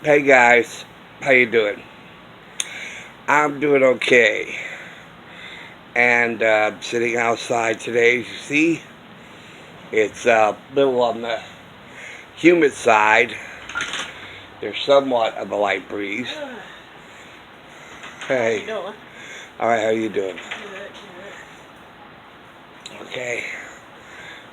Hey guys, how you doing? I'm doing okay. And sitting outside today, as you see, it's a little on the humid side. There's somewhat of a light breeze. How you Hey, doing? all right, how you doing? Good. Okay.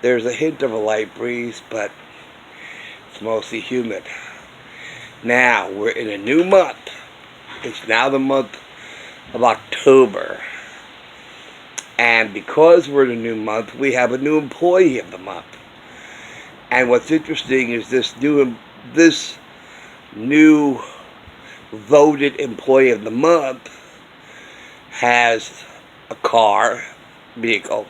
There's a hint of a light breeze, but it's mostly humid. Now we're in a new month. It's now the month of October. And because we're in a new month, we have a new employee of the month. And what's interesting is this new voted employee of the month has a vehicle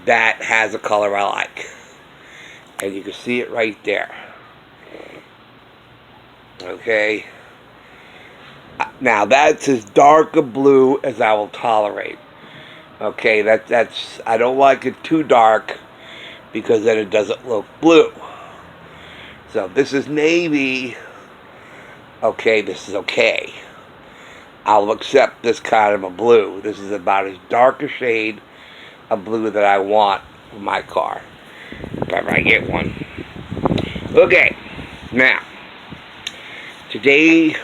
that has a color I like. And you can see it right there. Okay. Now that's as dark a blue as I will tolerate. Okay, that's I don't like it too dark because then it doesn't look blue. So this is navy. Okay, this is okay. I'll accept this kind of a blue. This is about as dark a shade of blue that I want for my car, if ever I get one. Okay, now today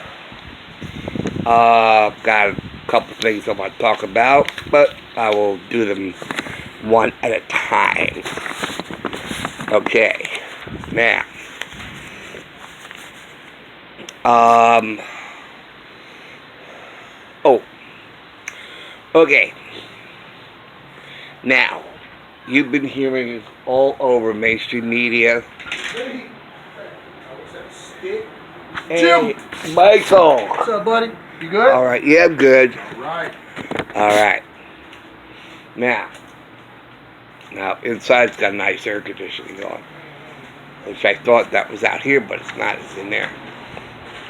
got a couple things I want to talk about, but I will do them one at a time. Okay, now um oh okay. Now, you've been hearing all over mainstream media. Hey, Jim! Michael. What's up, buddy? You good? All right, yeah, I'm good. Right. All right. Now, inside's got nice air conditioning on, which I thought that was out here, but it's not. It's in there.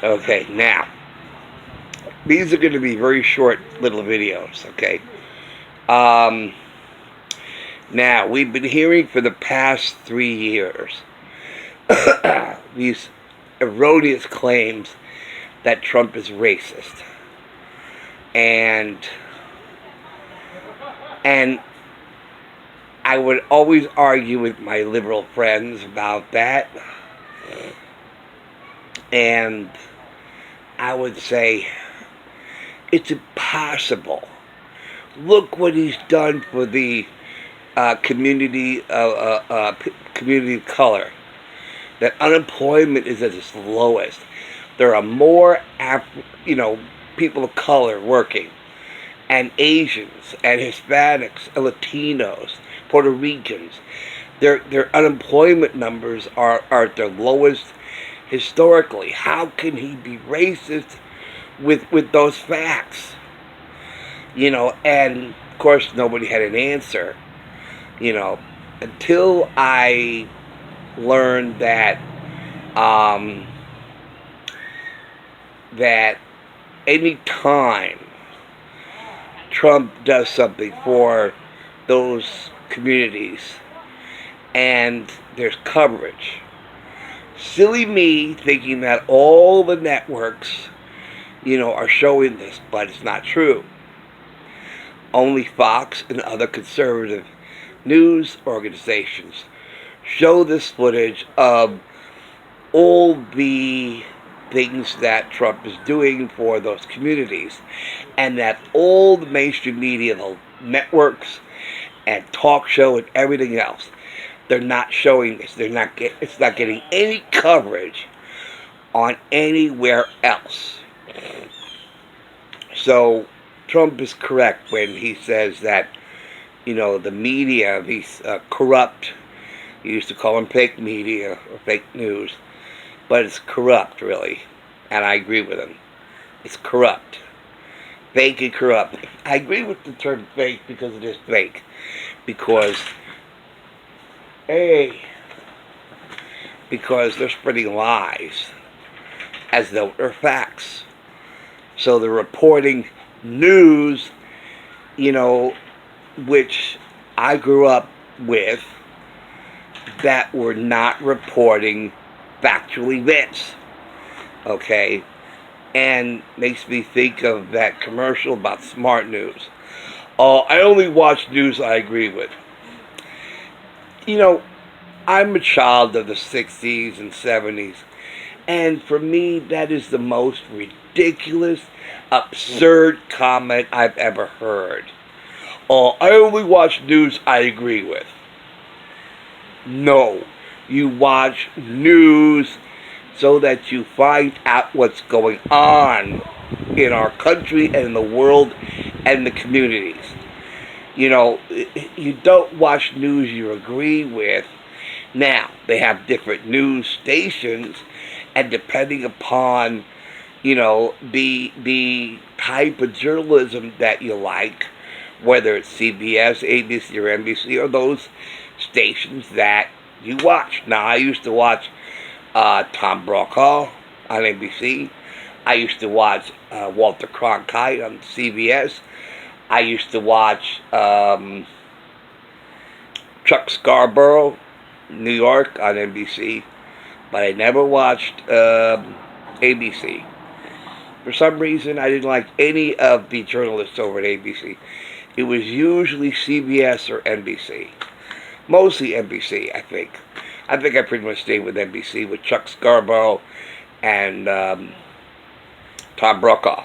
Okay, now, these are going to be very short little videos, okay? Um, Now, we've been hearing for the past 3 years these erroneous claims that Trump is racist. And I would always argue with my liberal friends about that. And I would say it's impossible. Look what he's done for the community of color. That unemployment is at its lowest. There are more people of color working, and Asians and Hispanics and Latinos, Puerto Ricans. Their unemployment numbers are at their lowest historically. How can he be racist with those facts? And of course nobody had an answer. Until I learned um, that any time Trump does something for those communities and there's coverage, silly me thinking that all the networks, are showing this, but it's not true. Only Fox and other conservative news organizations show this footage of all the things that Trump is doing for those communities, and that all the mainstream media, the networks and talk show and everything else, they're not showing this. It's not getting any coverage on anywhere else. So Trump is correct when he says that the media, these corrupt. You used to call them fake media or fake news, but it's corrupt, really. And I agree with him. It's corrupt. Fake and corrupt. I agree with the term fake because it is fake. Because, because they're spreading lies as though they're facts. So they're reporting news, which I grew up with, that were not reporting factual events. okay, and makes me think of that commercial about smart news. Oh, I only watch news I agree with. You know, I'm a child of the 60s and 70s, and for me, that is the most ridiculous, absurd comment I've ever heard. Oh, I only watch news I agree with. No, you watch news so that you find out what's going on in our country and in the world and the communities. You know, you don't watch news you agree with. Now, they have different news stations, and depending upon, the type of journalism that you like, whether it's CBS, ABC, or NBC, or those stations that you watch. Now, I used to watch Tom Brokaw on NBC. I used to watch Walter Cronkite on CBS. I used to watch Chuck Scarborough, New York on NBC, but I never watched ABC. For some reason, I didn't like any of the journalists over at ABC. It was usually CBS or NBC. Mostly NBC, I think. I think I pretty much stayed with NBC with Chuck Scarborough and Tom Brokaw,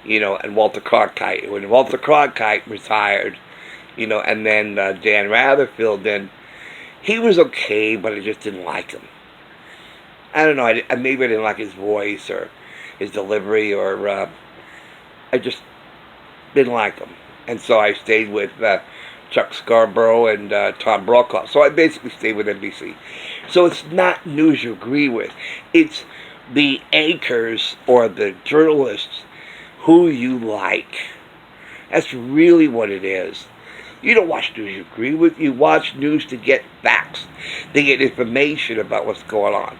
and Walter Cronkite. When Walter Cronkite retired, and then Dan Rather filled in, he was okay, but I just didn't like him. I don't know, maybe I didn't like his voice or his delivery, or I just didn't like him. And so I stayed with Chuck Scarborough and Tom Brokaw. So I basically stayed with NBC. So it's not news you agree with. It's the anchors or the journalists who you like. That's really what it is. You don't watch news you agree with. You watch news to get facts, to get information about what's going on.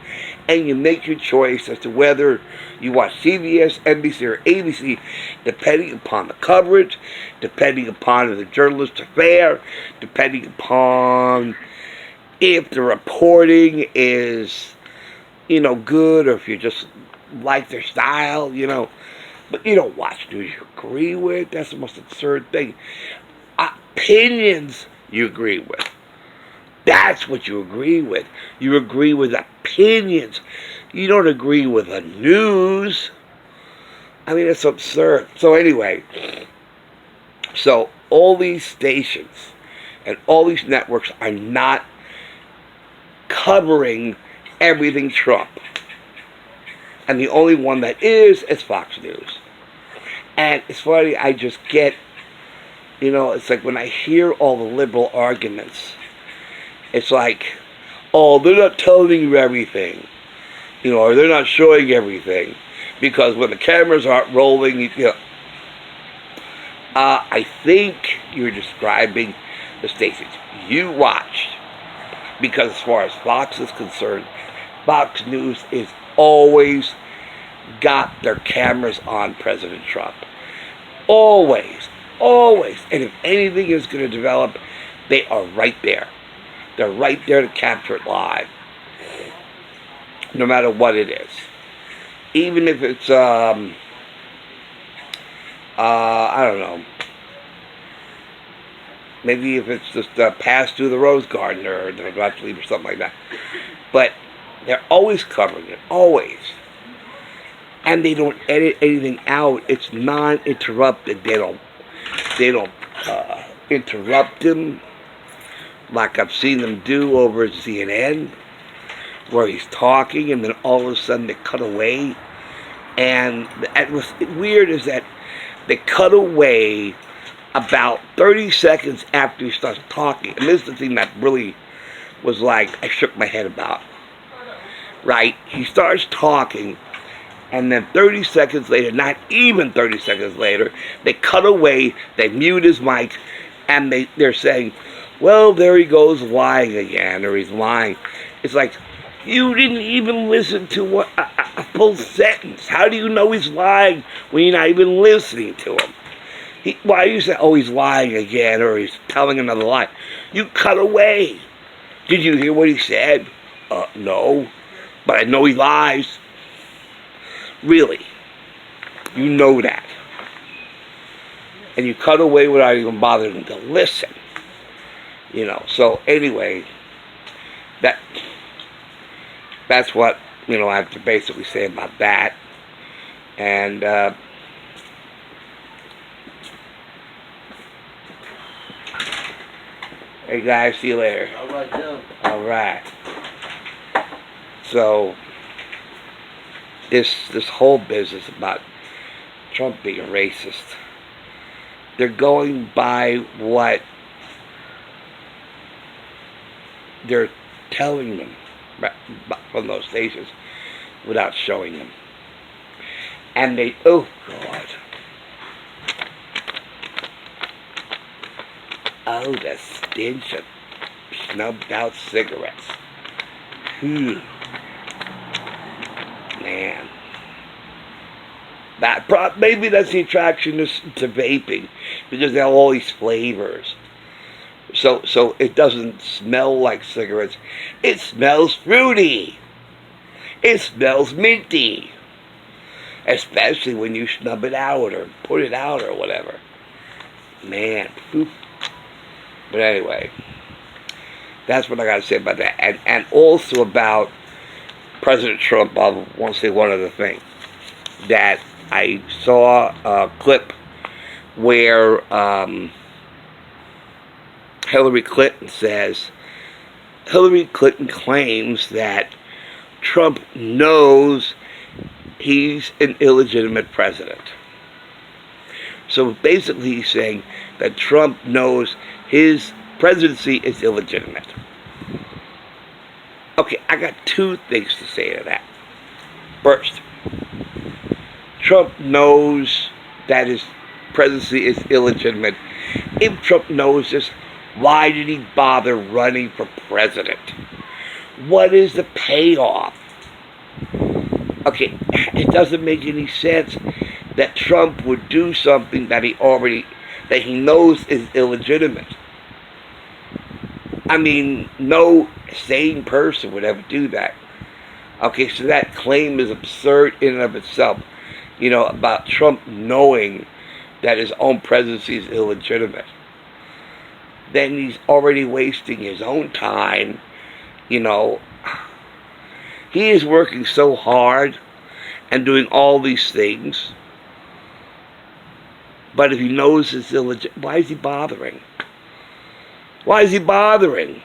And you make your choice as to whether you watch CBS, NBC, or ABC, depending upon the coverage, depending upon if the journalists are fair, depending upon if the reporting is, good, or if you just like their style, But you don't watch news you agree with. That's the most absurd thing. Opinions you agree with. That's what you agree with. You agree with opinions. You don't agree with the news. I mean, it's absurd. So anyway, all these stations and all these networks are not covering everything Trump. And the only one that is Fox News. And it's funny, I just get, it's like when I hear all the liberal arguments, it's like, oh, they're not telling you everything, or they're not showing everything, because when the cameras aren't rolling, I think you're describing the stations you watched, because as far as Fox is concerned, Fox News is always got their cameras on President Trump. Always. Always. And if anything is going to develop, they are right there. They're right there to capture it live. No matter what it is. Even if it's, I don't know. Maybe if it's just pass through the Rose Garden or the Dutch Leaf or something like that. But they're always covering it. Always. And they don't edit anything out. It's non-interrupted. They don't interrupt him like I've seen them do over at CNN, where he's talking and then all of a sudden they cut away. And what's weird is that they cut away about 30 seconds after he starts talking. And this is the thing that really was like, I shook my head about. Right? He starts talking, and then 30 seconds later, not even 30 seconds later, they cut away, they mute his mic, and they're saying, well, there he goes lying again, or he's lying. It's like, you didn't even listen to a full sentence. How do you know he's lying when you're not even listening to him? Why you say, oh, he's lying again, or he's telling another lie? You cut away. Did you hear what he said? No. But I know he lies. Really. You know that. And you cut away without even bothering to listen. So anyway, that's what, I have to basically say about that. And, hey guys, see you later. Alright, Joe. Alright. So, this whole business about Trump being racist, they're going by what they're telling them from those stations without showing them. And oh God. Oh, the stench of snubbed out cigarettes. Man. Maybe that's the attraction to vaping, because they have all these flavors. So it doesn't smell like cigarettes. It smells fruity. It smells minty. Especially when you snub it out or put it out or whatever. Man. But anyway, that's what I got to say about that. And also about President Trump. I want to say one other thing. That I saw a clip where Hillary Clinton claims that Trump knows he's an illegitimate president. So basically he's saying that Trump knows his presidency is illegitimate. Okay, I got two things to say to that. First, Trump knows that his presidency is illegitimate. If Trump knows this, why did he bother running for president? What is the payoff? Okay, it doesn't make any sense that Trump would do something that he knows is illegitimate. I mean, no sane person would ever do that. Okay, so that claim is absurd in and of itself. About Trump knowing that his own presidency is illegitimate. Then he's already wasting his own time. He is working so hard and doing all these things. But if he knows it's illegitimate, why is he bothering? Why is he bothering?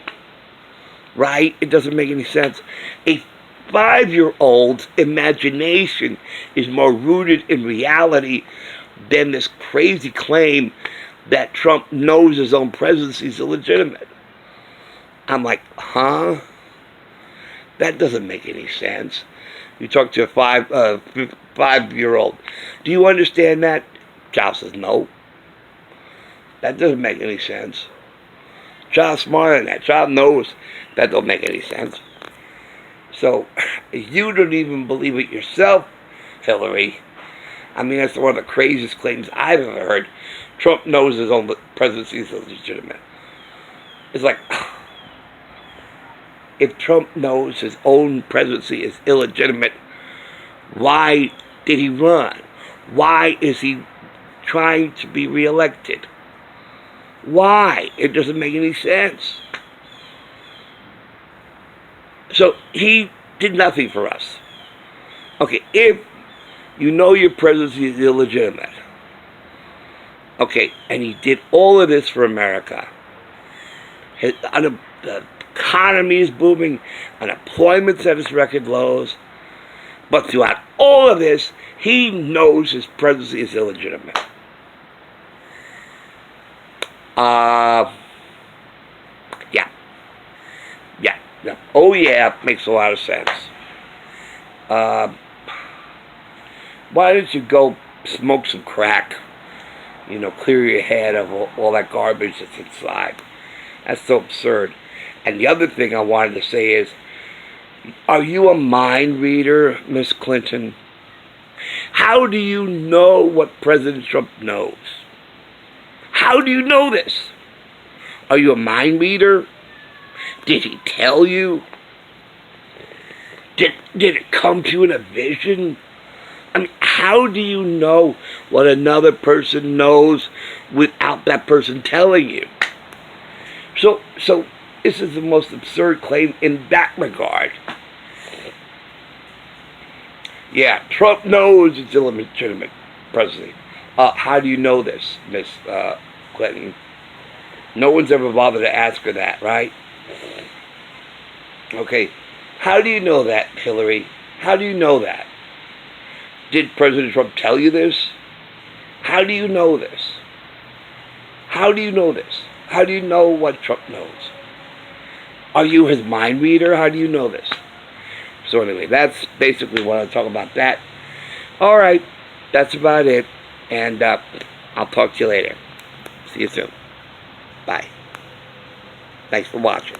Right? It doesn't make any sense. A 5-year-old's imagination is more rooted in reality than this crazy claim that Trump knows his own presidency is illegitimate. I'm like, huh? That doesn't make any sense. You talk to a 5-year-old. Do you understand that? Child says, no. That doesn't make any sense. Child's smarter than that. Child knows that don't make any sense. So, you don't even believe it yourself, Hillary. I mean, that's one of the craziest claims I've ever heard. Trump knows his own presidency is illegitimate. It's like, if Trump knows his own presidency is illegitimate, why did he run? Why is he trying to be reelected? Why? It doesn't make any sense. So he did nothing for us. Okay, if you know your presidency is illegitimate, okay, and he did all of this for America. The economy is booming, unemployment's at its record lows, but throughout all of this, he knows his presidency is illegitimate. Yeah. Oh yeah, makes a lot of sense. Why don't you go smoke some crack? Clear your head of all that garbage that's inside. That's so absurd. And the other thing I wanted to say is, are you a mind reader, Miss Clinton? How do you know what President Trump knows? How do you know this? Are you a mind reader? Did he tell you? Did it come to you in a vision? I mean, how do you know what another person knows without that person telling you? So this is the most absurd claim in that regard. Yeah, Trump knows it's illegitimate presidency. How do you know this, Miss Clinton? No one's ever bothered to ask her that, right? Okay, how do you know that, Hillary? How do you know that? Did President Trump tell you this? How do you know this? How do you know this? How do you know what Trump knows? Are you his mind reader? How do you know this? So anyway, that's basically what I'm talking about that. All right, that's about it. And I'll talk to you later. See you soon. Bye. Thanks for watching.